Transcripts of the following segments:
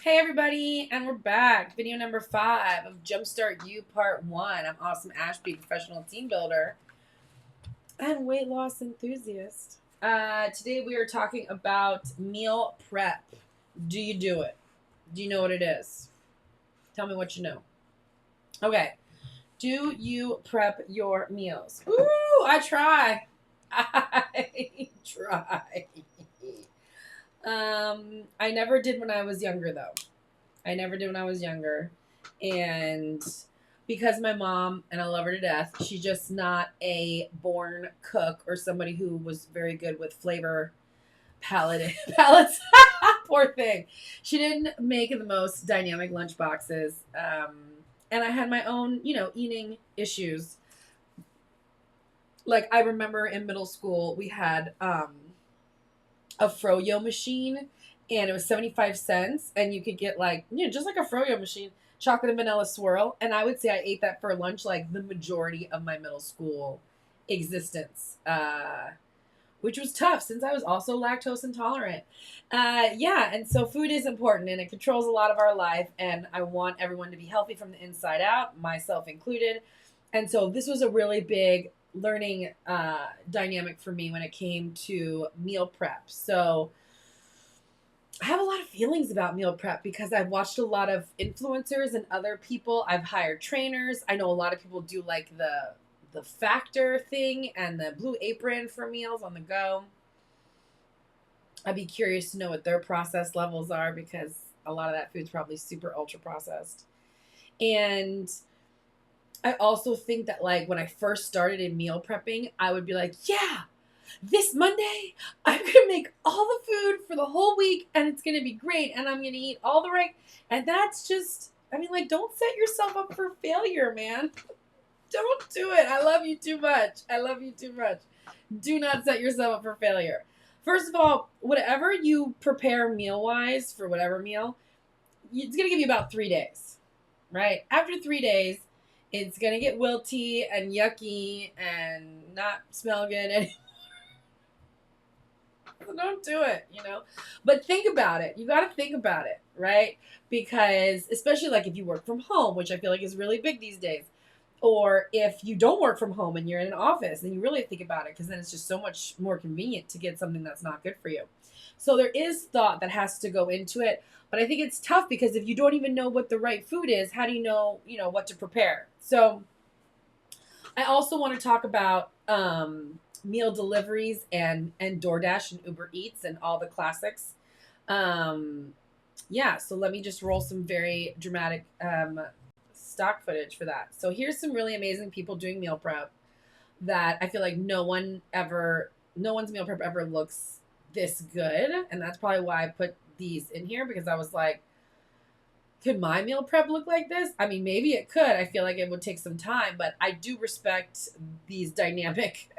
Hey everybody, and we're back. Video number 5 of Jumpstart You Part 1. I'm Awesome Ashby, professional team builder and weight loss enthusiast. Today we are talking about meal prep. Do you do it? Do you know what it is? Tell me what you know. Okay. Do you prep your meals? Ooh, I try. I try. I never did when I was younger though. I never did when I was younger. And because my mom, and I love her to death, she's just not a born cook or somebody who was very good with flavor palettes. Poor thing. She didn't make the most dynamic lunch boxes. And I had my own, eating issues. Like I remember in middle school, we had a froyo machine, and it was 75 cents, and you could get like, just like a froyo machine, chocolate and vanilla swirl. And I would say I ate that for lunch like the majority of my middle school existence, which was tough since I was also lactose intolerant. Yeah, and so food is important and it controls a lot of our life, and I want everyone to be healthy from the inside out, myself included. And so this was a really big learning dynamic for me when it came to meal prep. So I have a lot of feelings about meal prep because I've watched a lot of influencers and other people. I've hired trainers. I know a lot of people do like the factor thing and the blue apron for meals on the go. I'd be curious to know what their process levels are because a lot of that food's probably super ultra processed. And I also think that like when I first started in meal prepping, I would be like, yeah, this Monday, I'm going to make all the food for the whole week and it's going to be great. And I'm going to eat all the right. And that's just, like, don't set yourself up for failure, man. Don't do it. I love you too much. I love you too much. Do not set yourself up for failure. First of all, whatever you prepare meal wise for whatever meal, it's going to give you about 3 days, right? After 3 days, it's going to get wilty and yucky and not smell good anymore. Don't do it, But think about it. You got to think about it, right? Because especially like if you work from home, which I feel like is really big these days, or if you don't work from home and you're in an office, then you really think about it because then it's just so much more convenient to get something that's not good for you. So there is thought that has to go into it, but I think it's tough because if you don't even know what the right food is, how do you know, what to prepare? So I also want to talk about meal deliveries and DoorDash and Uber Eats and all the classics. Yeah, so let me just roll some very dramatic stock footage for that. So here's some really amazing people doing meal prep that I feel like no one's meal prep ever looks this good. And that's probably why I put these in here because I was like, could my meal prep look like this? Maybe it could. I feel like it would take some time, but I do respect these dynamic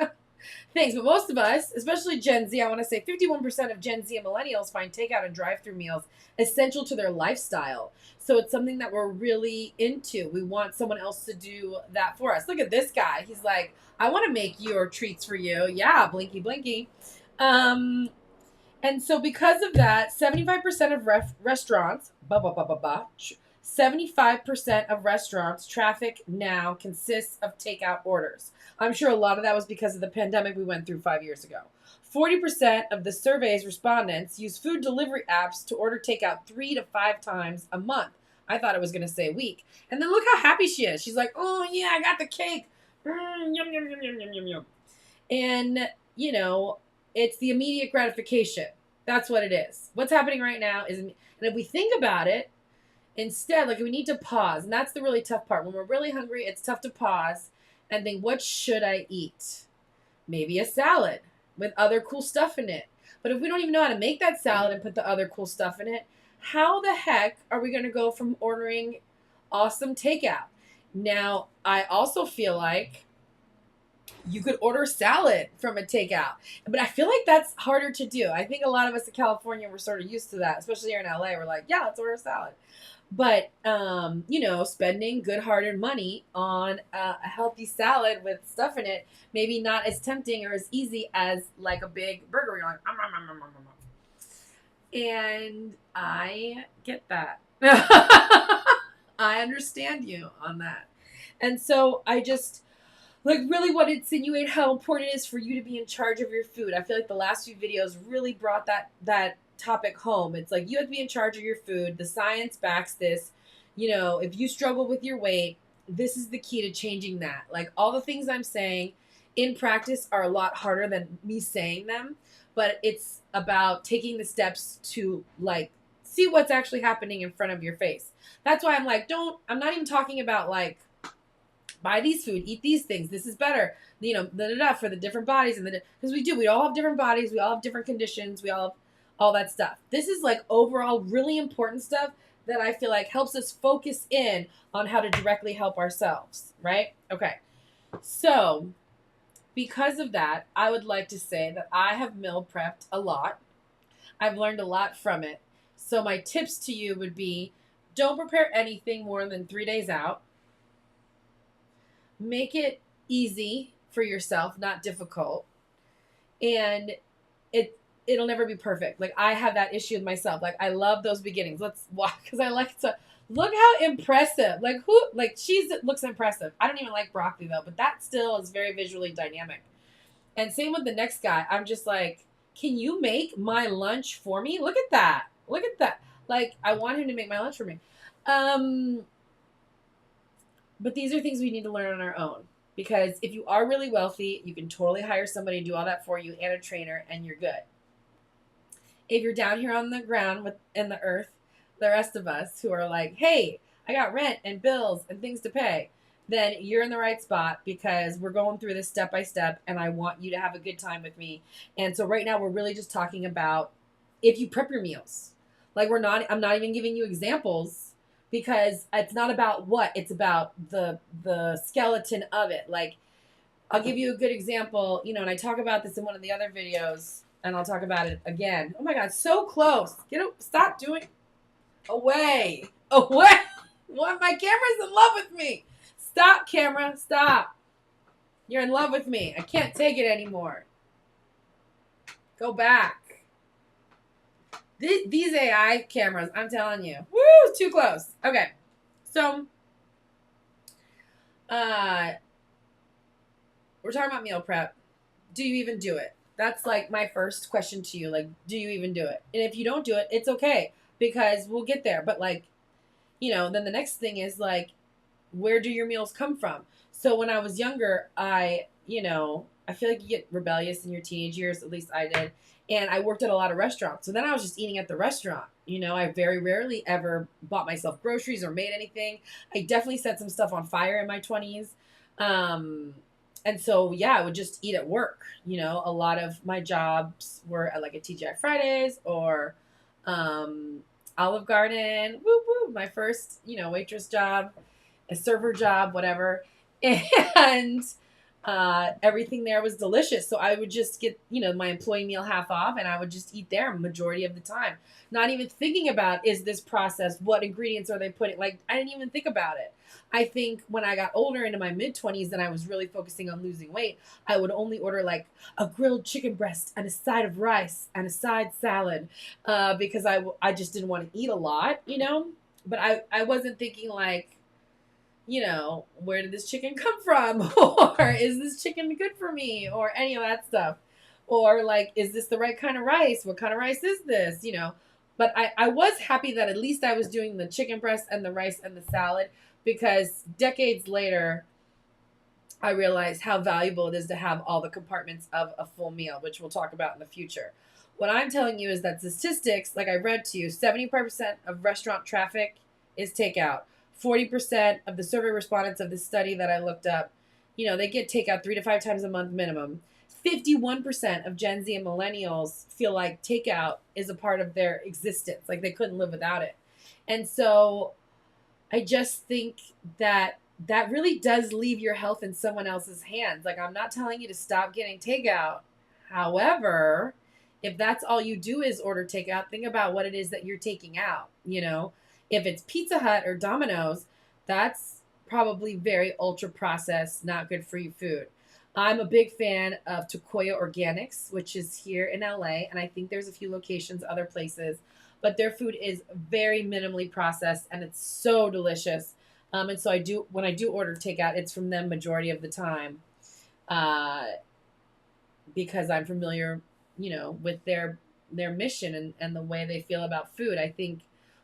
things. But most of us, especially Gen Z, I want to say 51% of Gen Z and millennials find takeout and drive-thru meals essential to their lifestyle. So it's something that we're really into. We want someone else to do that for us. Look at this guy. He's like, I want to make your treats for you. Yeah, blinky, blinky. And so because of that, 75% of restaurants, 75% of restaurants traffic now consists of takeout orders. I'm sure a lot of that was because of the pandemic we went through 5 years ago. 40% of the survey's respondents use food delivery apps to order takeout 3 to 5 times a month. I thought it was going to say a week. And then look how happy she is. She's like, oh, yeah, I got the cake. Yum, yum, yum, yum, yum, yum, yum. And, it's the immediate gratification. That's what it is. What's happening right now is, and if we think about it, instead, like we need to pause. And that's the really tough part. When we're really hungry, it's tough to pause and think, what should I eat? Maybe a salad with other cool stuff in it. But if we don't even know how to make that salad and put the other cool stuff in it, how the heck are we going to go from ordering awesome takeout? Now, I also feel like you could order salad from a takeout. But I feel like that's harder to do. I think a lot of us in California were sort of used to that, especially here in LA. We're like, yeah, let's order a salad. But, spending good hard-earned money on a healthy salad with stuff in it, maybe not as tempting or as easy as like a big burger. You're like, And I get that. I understand you on that. And so I just like really want to insinuate how important it is for you to be in charge of your food. I feel like the last few videos really brought that topic home. It's like you have to be in charge of your food. The science backs this. You know, if you struggle with your weight, this is the key to changing that. Like all the things I'm saying in practice are a lot harder than me saying them, but it's about taking the steps to like see what's actually happening in front of your face. That's why I'm like, I'm not even talking about like buy these food, eat these things. This is better, you know, for the different bodies and because we all have different bodies, we all have different conditions, we all have all that stuff. This is like overall really important stuff that I feel like helps us focus in on how to directly help ourselves, right? Okay. So, because of that, I would like to say that I have meal prepped a lot. I've learned a lot from it. So, my tips to you would be don't prepare anything more than 3 days out. Make it easy for yourself, not difficult. And it'll never be perfect. Like I have that issue with myself. Like I love those beginnings. Let's walk because I like to look how impressive. Like cheese looks impressive. I don't even like broccoli though, but that still is very visually dynamic. And same with the next guy. I'm just like, can you make my lunch for me? Look at that. Look at that. Like I want him to make my lunch for me. But these are things we need to learn on our own. Because if you are really wealthy, you can totally hire somebody to do all that for you and a trainer, and you're good. If you're down here on the ground in the earth, the rest of us who are like, hey, I got rent and bills and things to pay, then you're in the right spot because we're going through this step by step and I want you to have a good time with me. And so right now we're really just talking about if you prep your meals. Like I'm not even giving you examples because it's not about what, it's about the skeleton of it. Like I'll give you a good example, you know, and I talk about this in one of the other videos and I'll talk about it again. Oh my God, so close. Stop doing away. What? My camera's in love with me. Stop, camera. Stop. You're in love with me. I can't take it anymore. Go back. These AI cameras, I'm telling you. Woo, too close. Okay. So, we're talking about meal prep. Do you even do it? That's like my first question to you. Like, do you even do it? And if you don't do it, it's okay because we'll get there. But like, you know, then the next thing is like, where do your meals come from? So when I was younger, I feel like you get rebellious in your teenage years. At least I did. And I worked at a lot of restaurants. So then I was just eating at the restaurant. You know, I very rarely ever bought myself groceries or made anything. I definitely set some stuff on fire in my 20s. And so, yeah, I would just eat at work. You know, a lot of my jobs were at like a TGI Fridays or Olive Garden. Woo woo. My first, waitress job, a server job, whatever. And everything there was delicious. So I would just get, my employee meal half off and I would just eat there majority of the time. Not even thinking about, is this processed? What ingredients are they putting? Like, I didn't even think about it. I think when I got older into my mid-20s and I was really focusing on losing weight, I would only order like a grilled chicken breast and a side of rice and a side salad because I just didn't want to eat a lot, But I wasn't thinking like, where did this chicken come from? Or is this chicken good for me? Or any of that stuff. Or like, is this the right kind of rice? What kind of rice is this? But I was happy that at least I was doing the chicken breast and the rice and the salad because decades later, I realized how valuable it is to have all the compartments of a full meal, which we'll talk about in the future. What I'm telling you is that statistics, like I read to you, 75% of restaurant traffic is takeout. 40% of the survey respondents of this study that I looked up, they get takeout 3 to 5 times a month minimum. 51% of Gen Z and millennials feel like takeout is a part of their existence. Like they couldn't live without it. And so I just think that really does leave your health in someone else's hands. Like I'm not telling you to stop getting takeout. However, if that's all you do is order takeout, think about what it is that you're taking out, If it's Pizza Hut or Domino's, that's probably very ultra processed, not good for you food. I'm a big fan of Takeout Organics, which is here in LA, and I think there's a few locations other places, but their food is very minimally processed and it's so delicious. And so I do when I do order takeout, it's from them majority of the time, uh, because I'm familiar, with their mission and the way they feel about food. I think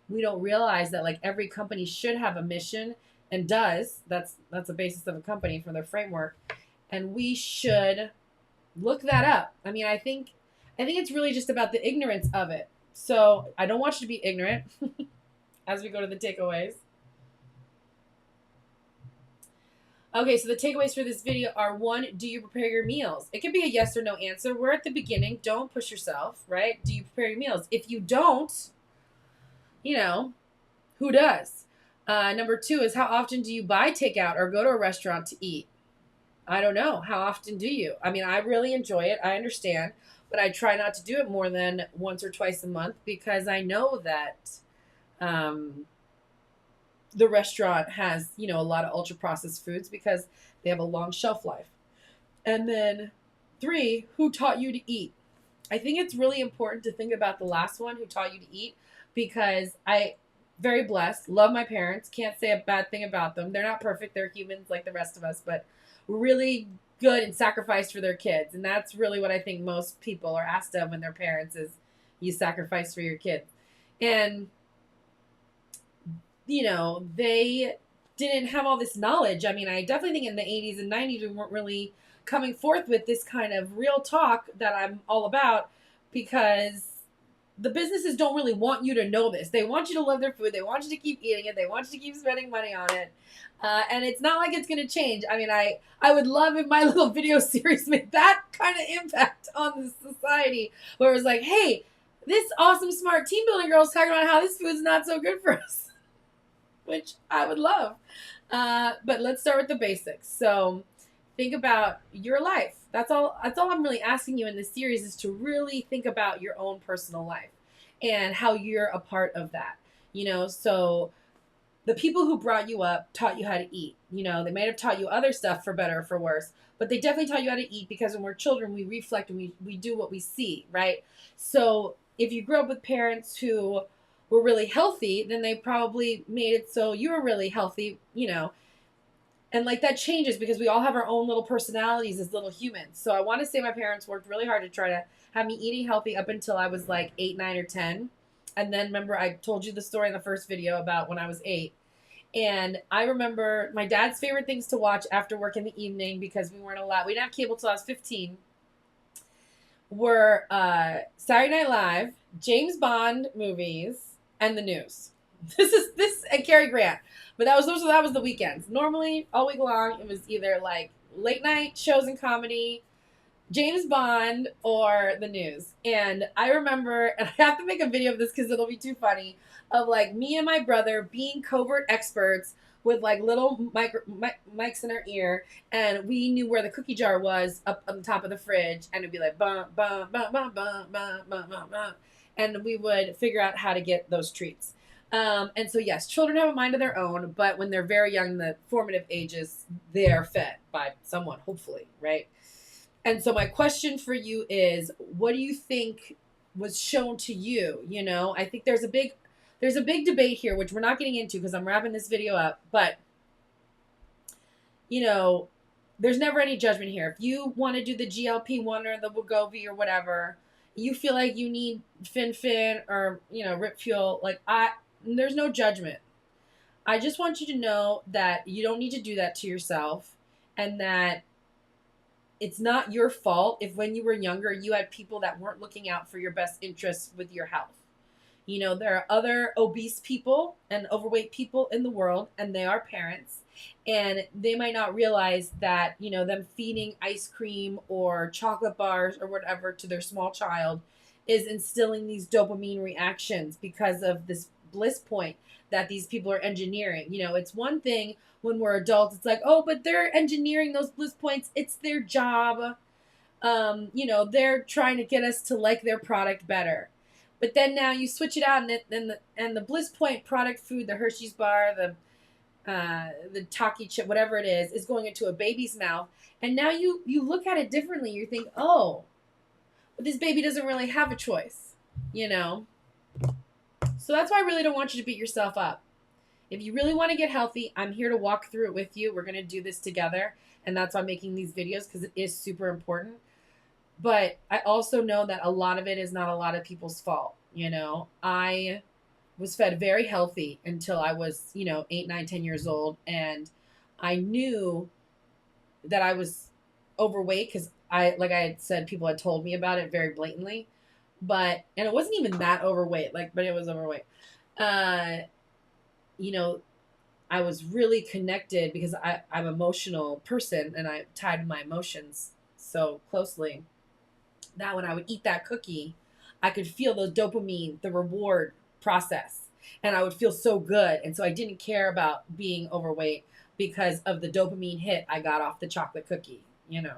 we don't realize that like every company should have a mission and does. That's the basis of a company for their framework, and we should look that up. I mean, I think it's really just about the ignorance of it. So I don't want you to be ignorant as we go to the takeaways. Okay, so the takeaways for this video are: one, do you prepare your meals? It could be a yes or no answer. We're at the beginning. Don't push yourself, right? Do you prepare your meals? If you don't, you know, who does? Number two is: how often do you buy takeout or go to a restaurant to eat? I don't know. How often do you? I mean, I really enjoy it. I understand, but I try not to do it more than once or twice a month because I know that um, the restaurant has, a lot of ultra processed foods because they have a long shelf life. And then three, who taught you to eat? I think it's really important to think about the last one, who taught you to eat, because I very blessed, love my parents, can't say a bad thing about them. They're not perfect, they're humans like the rest of us, but really good and sacrificed for their kids. And that's really what I think most people are asked of when they're parents is you sacrifice for your kids. And they didn't have all this knowledge. I mean, I definitely think in the 80s and 90s we weren't really coming forth with this kind of real talk that I'm all about, because the businesses don't really want you to know this. They want you to love their food. They want you to keep eating it. They want you to keep spending money on it. And it's not like it's going to change. I mean, I would love if my little video series made that kind of impact on the society, where it was like, hey, this awesome, smart team building girl is talking about how this food's not so good for us. Which I would love. But let's start with the basics. So think about your life. That's all I'm really asking you in this series, is to really think about your own personal life and how you're a part of that. So the people who brought you up taught you how to eat. They may have taught you other stuff for better or for worse, but they definitely taught you how to eat, because when we're children, we reflect and we do what we see, right? So if you grew up with parents who were really healthy, then they probably made it so you were really healthy. And like that changes because we all have our own little personalities as little humans. So I want to say my parents worked really hard to try to have me eating healthy up until I was like 8, 9, or 10. And then remember, I told you the story in the first video about when I was 8. And I remember my dad's favorite things to watch after work in the evening, because we didn't have cable till I was 15, were Saturday Night Live, James Bond movies, and the news. This and Cary Grant. But that was the weekends. Normally, all week long, it was either like late night shows and comedy, James Bond, or the news. And I remember, and I have to make a video of this because it'll be too funny, of like me and my brother being covert experts with like little mics in our ear, and we knew where the cookie jar was up on the top of the fridge, and it'd be like bum bum bum bum bum bum bum bum bum, and we would figure out how to get those treats. And so yes, children have a mind of their own, but when they're very young, the formative ages, they're fed by someone, hopefully, right? And so my question for you is, what do you think was shown to you? I think there's a big debate here, which we're not getting into because I'm wrapping this video up, but there's never any judgment here. If you want to do the GLP-1 or the Wegovy or whatever, you feel like you need Fin or, Rip Fuel, there's no judgment. I just want you to know that you don't need to do that to yourself, and that it's not your fault if when you were younger you had people that weren't looking out for your best interests with your health. There are other obese people and overweight people in the world, and they are parents, and they might not realize that, them feeding ice cream or chocolate bars or whatever to their small child is instilling these dopamine reactions because of this bliss point that these people are engineering. It's one thing when we're adults, it's like, oh, but they're engineering those bliss points. It's their job. They're trying to get us to like their product better. But then now you switch it out, and the Bliss Point product food, the Hershey's bar, the the Taki chip, whatever it is going into a baby's mouth. And now you look at it differently. You think, oh, but this baby doesn't really have a choice, you know? So that's why I really don't want you to beat yourself up. If you really want to get healthy, I'm here to walk through it with you. We're going to do this together. And that's why I'm making these videos, because it is super important. But I also know that a lot of it is not a lot of people's fault. You know, I was fed very healthy until I was, 8, 9, 10 years old. And I knew that I was overweight because like I had said, people had told me about it very blatantly. And it wasn't even that overweight, but it was overweight. Uh, you know, I was really connected because I'm an emotional person and I tied my emotions so closely that when I would eat that cookie, I could feel the dopamine, the reward process, and I would feel so good. And so I didn't care about being overweight because of the dopamine hit I got off the chocolate cookie, you know.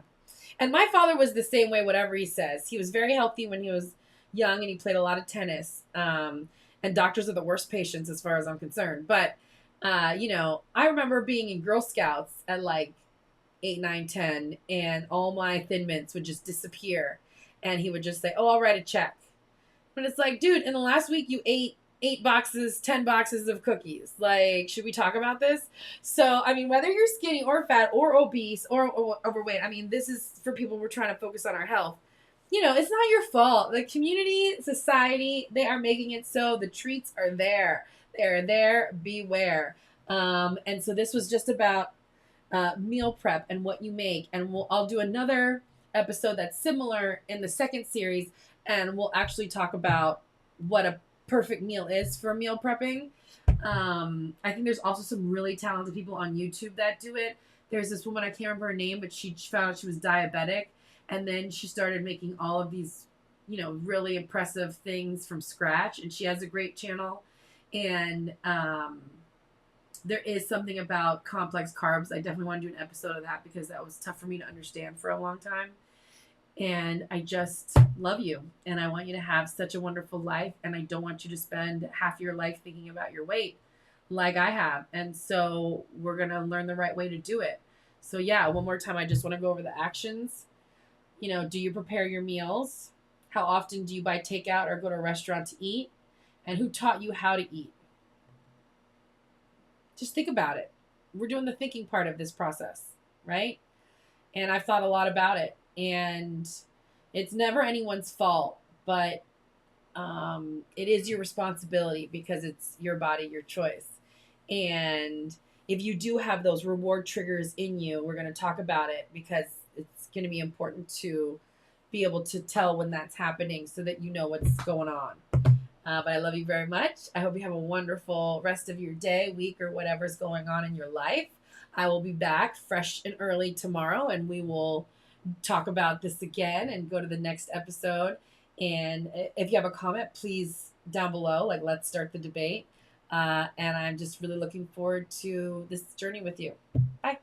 And my father was the same way, whatever he says. He was very healthy when he was young and he played a lot of tennis. And doctors are the worst patients as far as I'm concerned. But, I remember being in Girl Scouts at like 8, 9, 10, and all my Thin Mints would just disappear. And he would just say, oh, I'll write a check. But it's like, dude, in the last week you ate 8 boxes, 10 boxes of cookies. Like, should we talk about this? So, I mean, whether you're skinny or fat or obese or overweight, I mean, this is for people we're trying to focus on our health. It's not your fault. The community, society, they are making it so. The treats are there. They're there. Beware. And so this was just about meal prep and what you make. And I'll do another episode that's similar in the second series, and we'll actually talk about what a perfect meal is for meal prepping. I think there's also some really talented people on YouTube that do it. There's this woman, I can't remember her name, but she found out she was diabetic, and then she started making all of these, really impressive things from scratch, and she has a great channel. And there is something about complex carbs. I definitely want to do an episode of that because that was tough for me to understand for a long time. And I just love you. And I want you to have such a wonderful life. And I don't want you to spend half your life thinking about your weight like I have. And so we're going to learn the right way to do it. So, yeah, one more time, I just want to go over the actions. Do you prepare your meals? How often do you buy takeout or go to a restaurant to eat? And who taught you how to eat? Just think about it. We're doing the thinking part of this process, right? And I've thought a lot about it. And it's never anyone's fault, but it is your responsibility because it's your body, your choice. And if you do have those reward triggers in you, we're going to talk about it because it's going to be important to be able to tell when that's happening so that you know what's going on. But I love you very much. I hope you have a wonderful rest of your day, week, or whatever's going on in your life. I will be back fresh and early tomorrow, and we will talk about this again and go to the next episode. And if you have a comment, please down below, let's start the debate. And I'm just really looking forward to this journey with you. Bye.